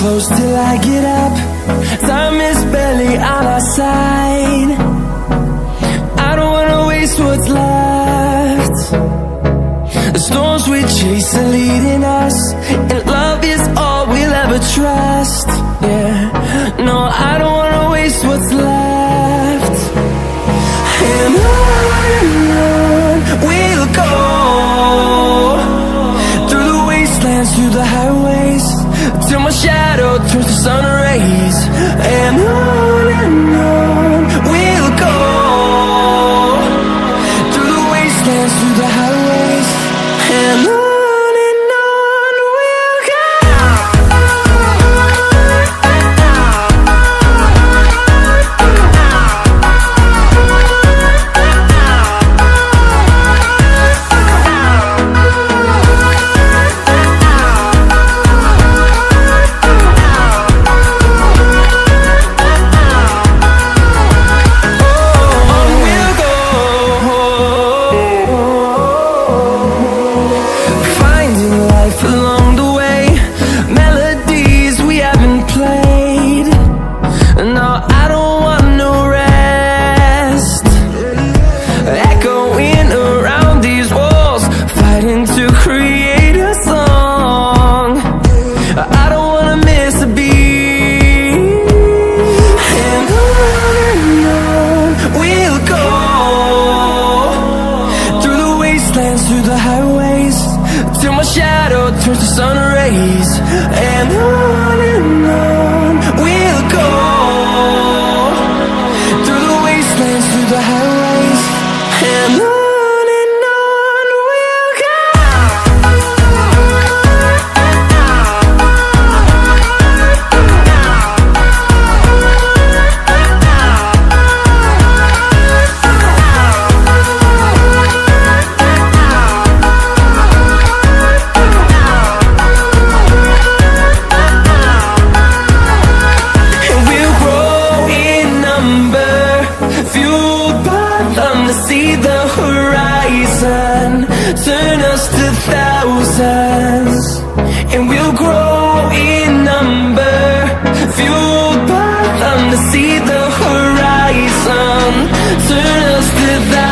close till I get up. Time is barely on our side. I don't wanna waste what's left. The storms we chase are leading us, and love is all we'll ever trust. Yeah, no, I don't wanna waste what's left. And on we'll go, through the wastelands, through the highways, till my shadow turns to sun rays. And on we'll go, through the wastelands, through the highways, and on we'll go. Through the highways, till my shadow turns to sun rays. And on we'll go, through the wastelands, through the highways, and on we'll go. See the horizon, turn us to thousands, and we'll grow in number, fueled by them. To see the horizon, turn us to thousands.